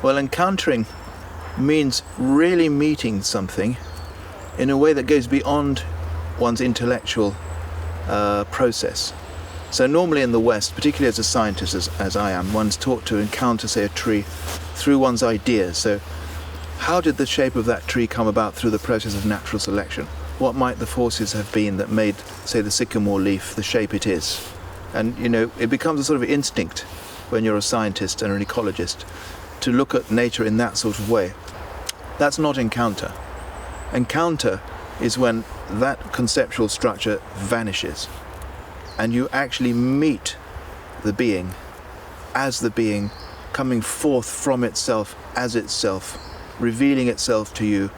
Well, encountering means really meeting something in a way that goes beyond one's intellectual process. So normally in the West, particularly as a scientist, as I am, one's taught to encounter, say, a tree through one's ideas. So how did the shape of that tree come about through the process of natural selection? What might the forces have been that made, say, the sycamore leaf the shape it is? And, you know, it becomes a sort of instinct when you're a scientist and an ecologist to look at nature in that sort of way. That's not encounter. Encounter is when that conceptual structure vanishes and you actually meet the being as the being, coming forth from itself as itself, revealing itself to you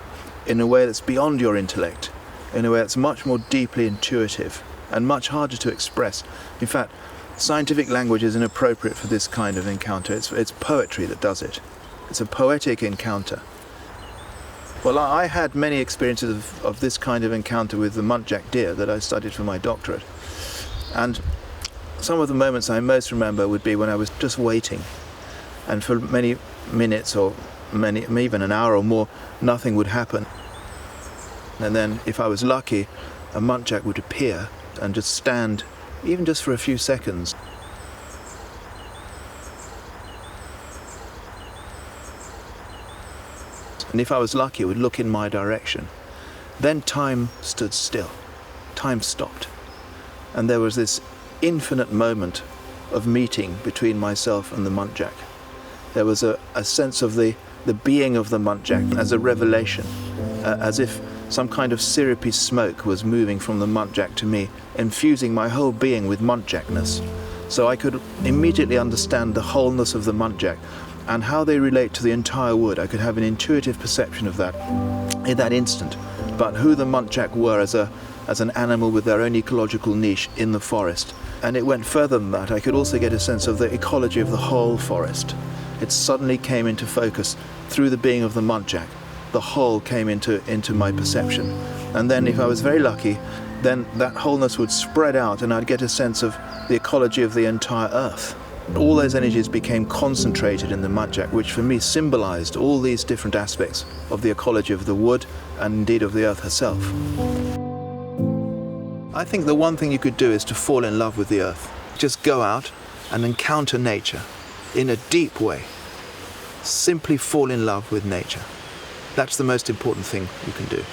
in a way that's beyond your intellect, in a way that's much more deeply intuitive and much harder to express. In fact, scientific language is inappropriate for this kind of encounter. It's poetry that does it. It's a poetic encounter. Well, I had many experiences of this kind of encounter with the muntjac deer that I studied for my doctorate. And some of the moments I most remember would be when I was just waiting, and for many minutes or even an hour or more, nothing would happen. And then, if I was lucky, a muntjac would appear and just stand, even just for a few seconds. And if I was lucky, it would look in my direction. Then time stood still. Time stopped. And there was this infinite moment of meeting between myself and the muntjac. There was a sense of the being of the muntjac as a revelation, as if some kind of syrupy smoke was moving from the muntjac to me, infusing my whole being with muntjacness. So I could immediately understand the wholeness of the muntjac and how they relate to the entire wood. I could have an intuitive perception of that in that instant, about who the muntjac were as an animal with their own ecological niche in the forest. And it went further than that. I could also get a sense of the ecology of the whole forest. It suddenly came into focus through the being of the muntjac. The whole came into my perception. And then if I was very lucky, then that wholeness would spread out and I'd get a sense of the ecology of the entire earth. All those energies became concentrated in the muntjac, which for me symbolized all these different aspects of the ecology of the wood and indeed of the earth herself. I think the one thing you could do is to fall in love with the earth. Just go out and encounter nature in a deep way. Simply fall in love with nature. That's the most important thing you can do.